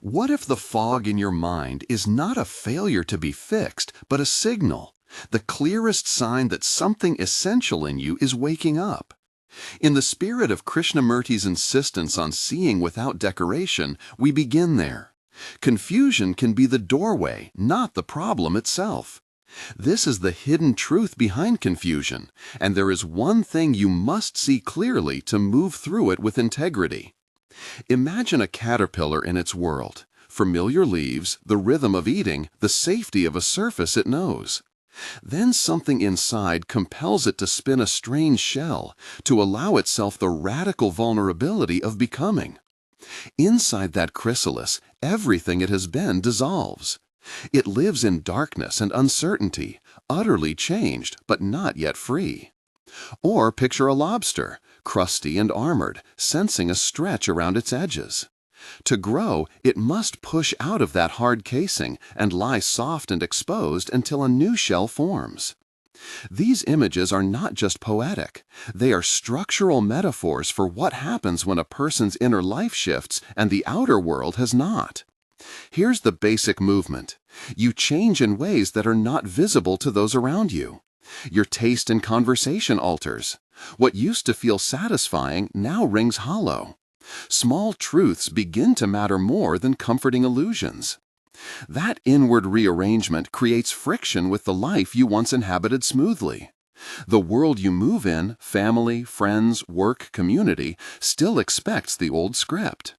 What if the fog in your mind is not a failure to be fixed, but a signal, the clearest sign that something essential in you is waking up? In the spirit of Krishnamurti's insistence on seeing without decoration, we begin there. Confusion can be the doorway, not the problem itself. This is the hidden truth behind confusion, and there is one thing you must see clearly to move through it with integrity. Imagine a caterpillar in its world, familiar leaves, the rhythm of eating, the safety of a surface it knows. Then something inside compels it to spin a strange shell, to allow itself the radical vulnerability of becoming. Inside that chrysalis, everything it has been dissolves. It lives in darkness and uncertainty, utterly changed but not yet free. Or picture a lobster, crusty and armored, sensing a stretch around its edges. To grow, it must push out of that hard casing and lie soft and exposed until a new shell forms. These images are not just poetic. They are structural metaphors for what happens when a person's inner life shifts and the outer world has not. Here's the basic movement. You change in ways that are not visible to those around you. Your taste in conversation alters. What used to feel satisfying now rings hollow. Small truths begin to matter more than comforting illusions. That inward rearrangement creates friction with the life you once inhabited smoothly. The world you move in, family, friends, work, community, still expects the old script.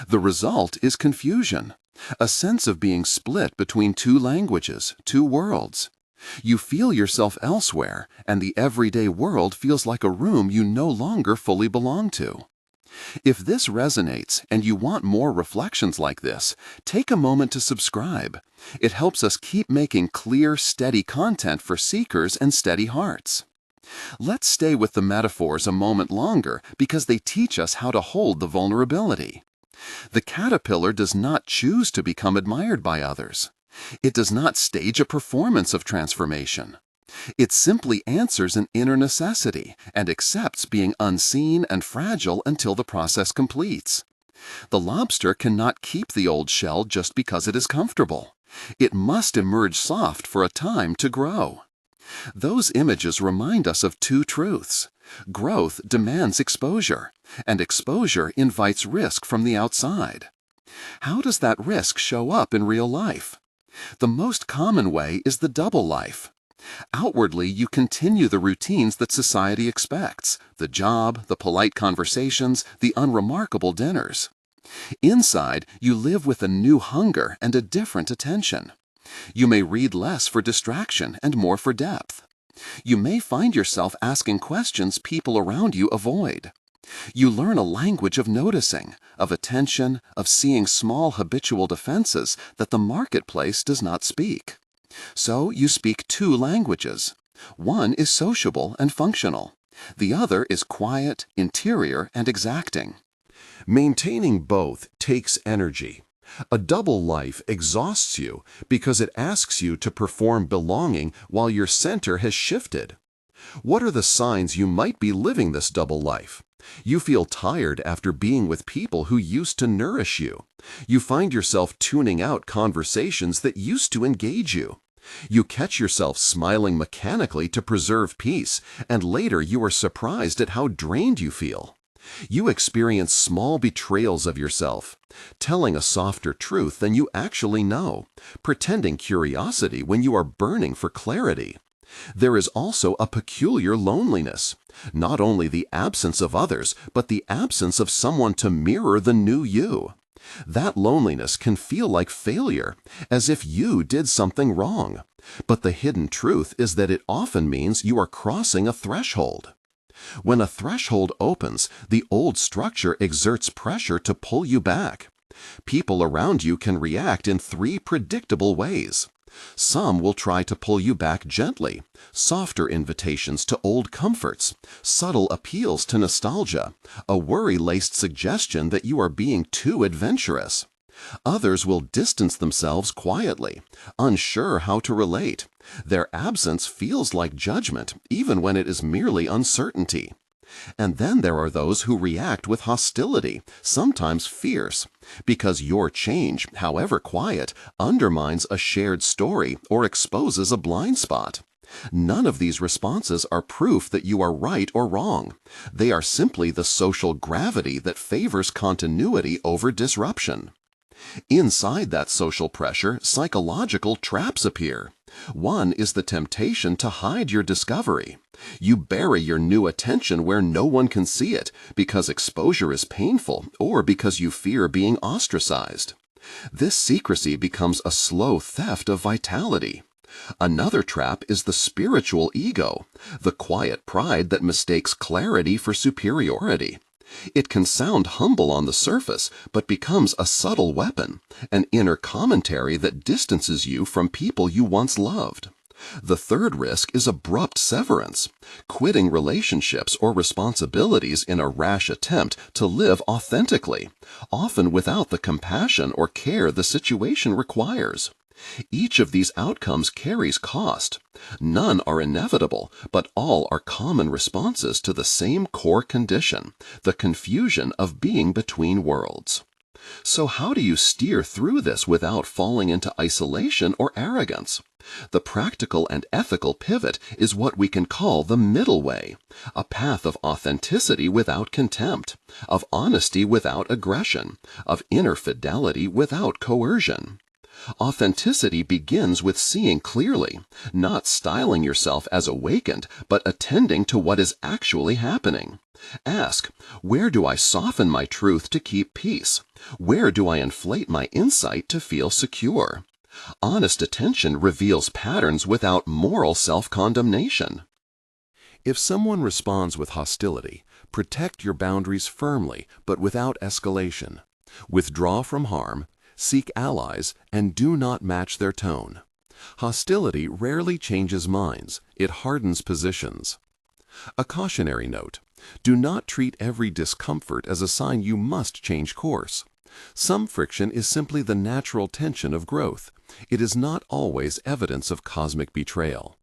The result is confusion, a sense of being split between two languages, two worlds. You feel yourself elsewhere, and the everyday world feels like a room you no longer fully belong to. If this resonates and you want more reflections like this, take a moment to subscribe. It helps us keep making clear, steady content for seekers and steady hearts. Let's stay with the metaphors a moment longer because they teach us how to hold the vulnerability. The caterpillar does not choose to become admired by others. It does not stage a performance of transformation. It simply answers an inner necessity and accepts being unseen and fragile until the process completes. The lobster cannot keep the old shell just because it is comfortable. It must emerge soft for a time to grow. Those images remind us of two truths. Growth demands exposure, and exposure invites risk from the outside. How does that risk show up in real life? The most common way is the double life. Outwardly, you continue the routines that society expects, the job, the polite conversations, the unremarkable dinners. Inside, you live with a new hunger and a different attention. You may read less for distraction and more for depth. You may find yourself asking questions people around you avoid. You learn a language of noticing, of attention, of seeing small habitual defenses that the marketplace does not speak. So you speak two languages. One is sociable and functional. The other is quiet, interior, and exacting. Maintaining both takes energy. A double life exhausts you because it asks you to perform belonging while your center has shifted. What are the signs you might be living this double life? You feel tired after being with people who used to nourish you. You find yourself tuning out conversations that used to engage you. You catch yourself smiling mechanically to preserve peace, and later you are surprised at how drained you feel. You experience small betrayals of yourself, telling a softer truth than you actually know, pretending curiosity when you are burning for clarity. There is also a peculiar loneliness, not only the absence of others, but the absence of someone to mirror the new you. That loneliness can feel like failure, as if you did something wrong. But the hidden truth is that it often means you are crossing a threshold. When a threshold opens, the old structure exerts pressure to pull you back. People around you can react in three predictable ways. Some will try to pull you back gently, softer invitations to old comforts, subtle appeals to nostalgia, a worry-laced suggestion that you are being too adventurous. Others will distance themselves quietly, unsure how to relate. Their absence feels like judgment, even when it is merely uncertainty. And then there are those who react with hostility, sometimes fierce, because your change, however quiet, undermines a shared story or exposes a blind spot. None of these responses are proof that you are right or wrong. They are simply the social gravity that favors continuity over disruption. Inside that social pressure, psychological traps appear. One is the temptation to hide your discovery. You bury your new attention where no one can see it because exposure is painful or because you fear being ostracized. This secrecy becomes a slow theft of vitality. Another trap is the spiritual ego, the quiet pride that mistakes clarity for superiority. It can sound humble on the surface, but becomes a subtle weapon, an inner commentary that distances you from people you once loved. The third risk is abrupt severance, quitting relationships or responsibilities in a rash attempt to live authentically, often without the compassion or care the situation requires. Each of these outcomes carries cost. None are inevitable, but all are common responses to the same core condition, the confusion of being between worlds. So how do you steer through this without falling into isolation or arrogance? The practical and ethical pivot is what we can call the middle way, a path of authenticity without contempt, of honesty without aggression, of inner fidelity without coercion. Authenticity begins with seeing clearly, not styling yourself as awakened, but attending to what is actually happening. Ask, where do I soften my truth to keep peace? Where do I inflate my insight to feel secure? Honest attention reveals patterns without moral self-condemnation. If someone responds with hostility, protect your boundaries firmly, but without escalation. Withdraw from harm, seek allies, and do not match their tone. Hostility rarely changes minds, it hardens positions. A cautionary note: do not treat every discomfort as a sign you must change course. Some friction is simply the natural tension of growth. It is not always evidence of cosmic betrayal.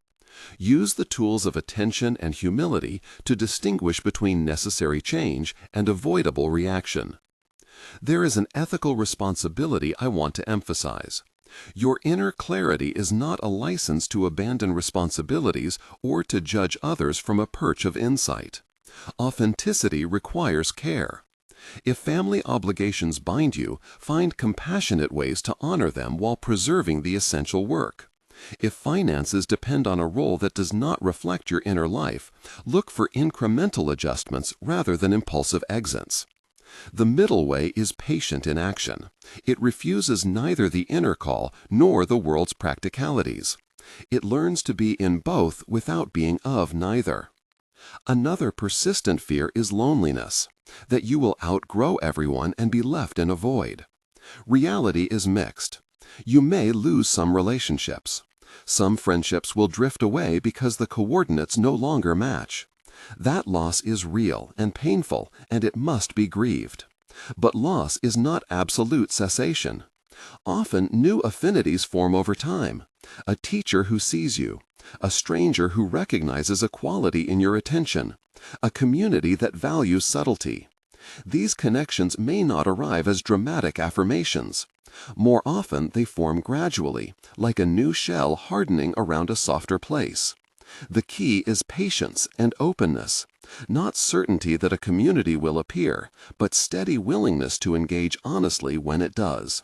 Use the tools of attention and humility to distinguish between necessary change and avoidable reaction. There is an ethical responsibility I want to emphasize. Your inner clarity is not a license to abandon responsibilities or to judge others from a perch of insight. Authenticity requires care. If family obligations bind you, find compassionate ways to honor them while preserving the essential work. If finances depend on a role that does not reflect your inner life, look for incremental adjustments rather than impulsive exits. The middle way is patient in action. It refuses neither the inner call nor the world's practicalities. It learns to be in both without being of neither. Another persistent fear is loneliness, that you will outgrow everyone and be left in a void. Reality is mixed. You may lose some relationships. Some friendships will drift away because the coordinates no longer match. That loss is real and painful, and it must be grieved. But loss is not absolute cessation. Often new affinities form over time. A teacher who sees you, a stranger who recognizes a quality in your attention, a community that values subtlety. These connections may not arrive as dramatic affirmations. More often they form gradually, like a new shell hardening around a softer place. The key is patience and openness, not certainty that a community will appear, but steady willingness to engage honestly when it does.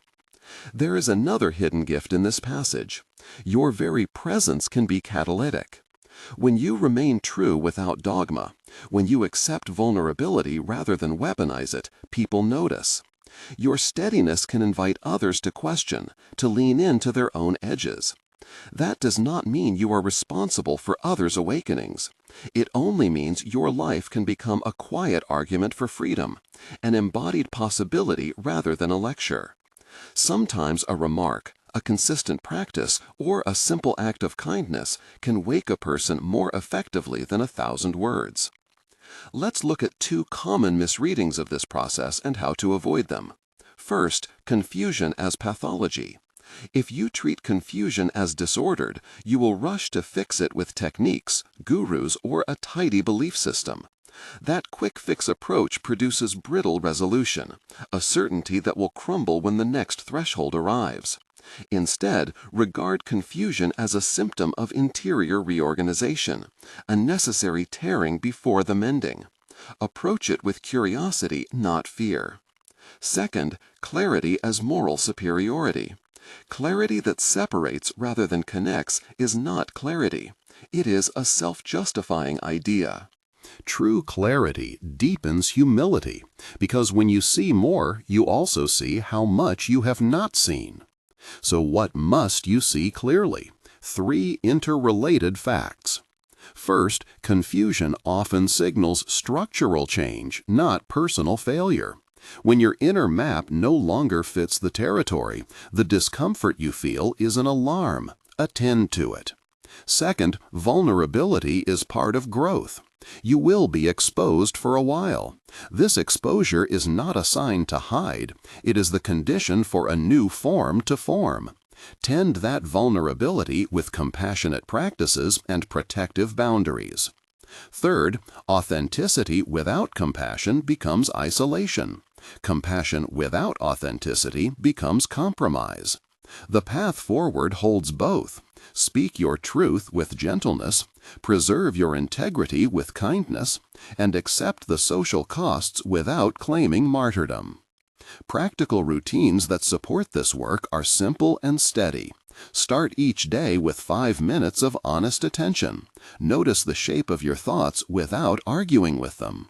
There is another hidden gift in this passage. Your very presence can be catalytic. When you remain true without dogma, when you accept vulnerability rather than weaponize it, people notice. Your steadiness can invite others to question, to lean into their own edges. That does not mean you are responsible for others' awakenings. It only means your life can become a quiet argument for freedom, an embodied possibility rather than a lecture. Sometimes a remark, a consistent practice, or a simple act of kindness can wake a person more effectively than 1,000 words. Let's look at 2 common misreadings of this process and how to avoid them. First, confusion as pathology. If you treat confusion as disordered, you will rush to fix it with techniques, gurus, or a tidy belief system. That quick-fix approach produces brittle resolution, a certainty that will crumble when the next threshold arrives. Instead, regard confusion as a symptom of interior reorganization, a necessary tearing before the mending. Approach it with curiosity, not fear. Second, clarity as moral superiority. Clarity that separates rather than connects is not clarity. It is a self-justifying idea. True clarity deepens humility, because when you see more, you also see how much you have not seen. So what must you see clearly? 3 interrelated facts. First, confusion often signals structural change, not personal failure. When your inner map no longer fits the territory, the discomfort you feel is an alarm. Attend to it. Second, vulnerability is part of growth. You will be exposed for a while. This exposure is not a sign to hide. It is the condition for a new form to form. Tend that vulnerability with compassionate practices and protective boundaries. Third, authenticity without compassion becomes isolation. Compassion without authenticity becomes compromise. The path forward holds both. Speak your truth with gentleness, preserve your integrity with kindness, and accept the social costs without claiming martyrdom. Practical routines that support this work are simple and steady. Start each day with 5 minutes of honest attention. Notice the shape of your thoughts without arguing with them.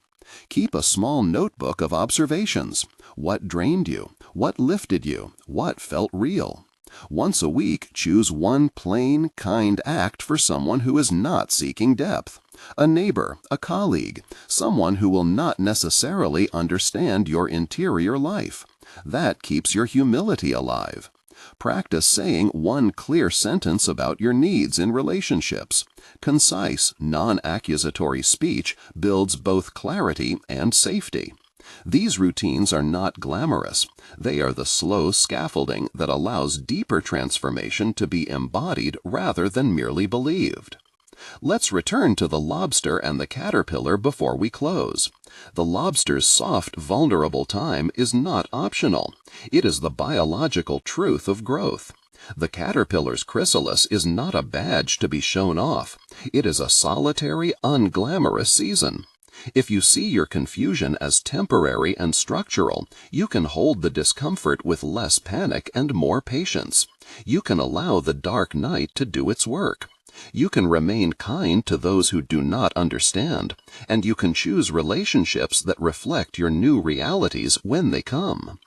Keep a small notebook of observations. What drained you? What lifted you? What felt real? Once a week, choose one plain, kind act for someone who is not seeking depth. A neighbor, a colleague, someone who will not necessarily understand your interior life. That keeps your humility alive. Practice saying one clear sentence about your needs in relationships. Concise, non-accusatory speech builds both clarity and safety. These routines are not glamorous. They are the slow scaffolding that allows deeper transformation to be embodied rather than merely believed. Let's return to the lobster and the caterpillar before we close. The lobster's soft, vulnerable time is not optional. It is the biological truth of growth. The caterpillar's chrysalis is not a badge to be shown off. It is a solitary, unglamorous season. If you see your confusion as temporary and structural, you can hold the discomfort with less panic and more patience. You can allow the dark night to do its work. You can remain kind to those who do not understand, and you can choose relationships that reflect your new realities when they come.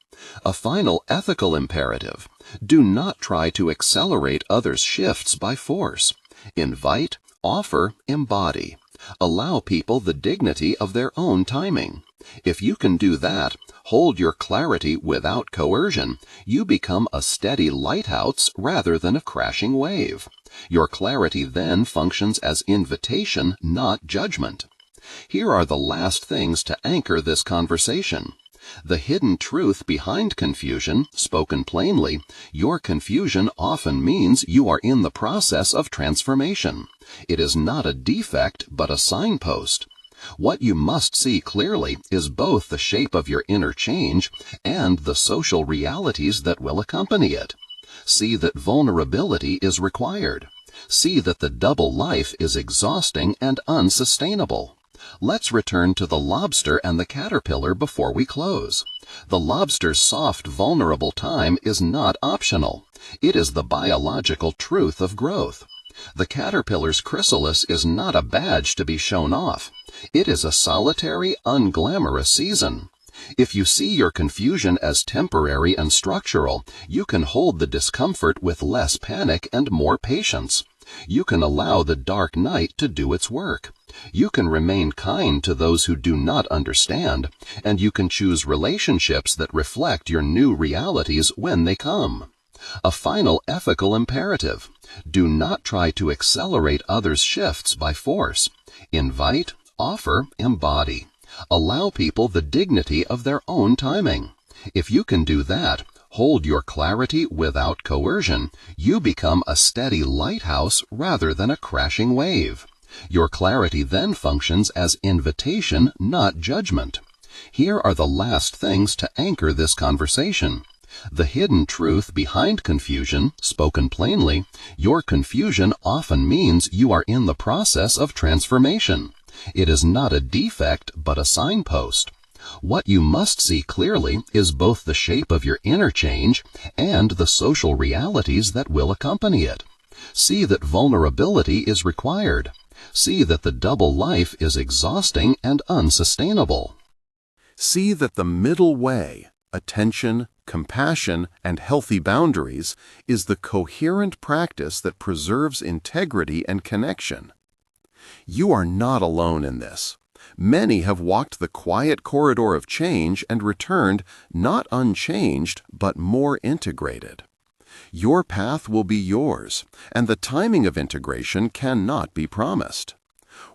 A final ethical imperative: do not try to accelerate others' shifts by force. Invite, offer, embody. Allow people the dignity of their own timing. If you can do that, hold your clarity without coercion, you become a steady lighthouse rather than a crashing wave. Your clarity then functions as invitation, not judgment. Here are the last things to anchor this conversation. The hidden truth behind confusion, spoken plainly: your confusion often means you are in the process of transformation. It is not a defect, but a signpost. What you must see clearly is both the shape of your inner change and the social realities that will accompany it. See that vulnerability is required. See that the double life is exhausting and unsustainable. Let's return to the lobster and the caterpillar before we close. The lobster's soft, vulnerable time is not optional. It is the biological truth of growth. The caterpillar's chrysalis is not a badge to be shown off. It is a solitary, unglamorous season. If you see your confusion as temporary and structural, you can hold the discomfort with less panic and more patience. You can allow the dark night to do its work. You can remain kind to those who do not understand, and you can choose relationships that reflect your new realities when they come. A final ethical imperative: do not try to accelerate others' shifts by force. Invite, offer, embody. Allow people the dignity of their own timing. If you can do that, hold your clarity without coercion, you become a steady lighthouse rather than a crashing wave. Your clarity then functions as invitation, not judgment. Here are the last things to anchor this conversation. The hidden truth behind confusion, spoken plainly, your confusion often means you are in the process of transformation. It is not a defect, but a signpost. What you must see clearly is both the shape of your inner change and the social realities that will accompany it. See that vulnerability is required. See that the double life is exhausting and unsustainable. See that the middle way, attention, compassion, and healthy boundaries, is the coherent practice that preserves integrity and connection. You are not alone in this. Many have walked the quiet corridor of change and returned not unchanged, but more integrated. Your path will be yours, and the timing of integration cannot be promised.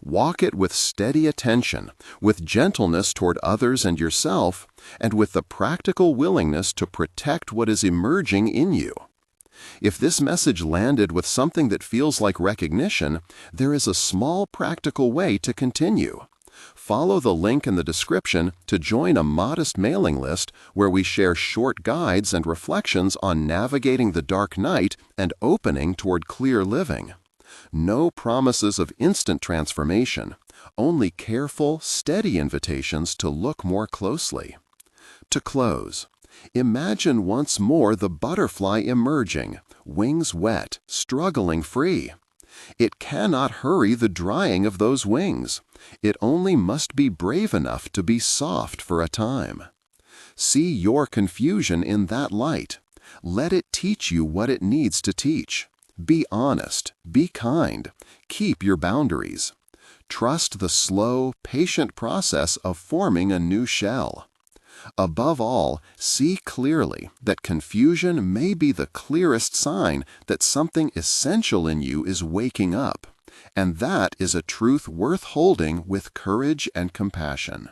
Walk it with steady attention, with gentleness toward others and yourself, and with the practical willingness to protect what is emerging in you. If this message landed with something that feels like recognition, there is a small practical way to continue. Follow the link in the description to join a modest mailing list where we share short guides and reflections on navigating the dark night and opening toward clear living. No promises of instant transformation, only careful, steady invitations to look more closely. To close, imagine once more the butterfly emerging, wings wet, struggling free. It cannot hurry the drying of those wings. It only must be brave enough to be soft for a time. See your confusion in that light. Let it teach you what it needs to teach. Be honest, be kind, keep your boundaries. Trust the slow, patient process of forming a new shell. Above all, see clearly that confusion may be the clearest sign that something essential in you is waking up, and that is a truth worth holding with courage and compassion.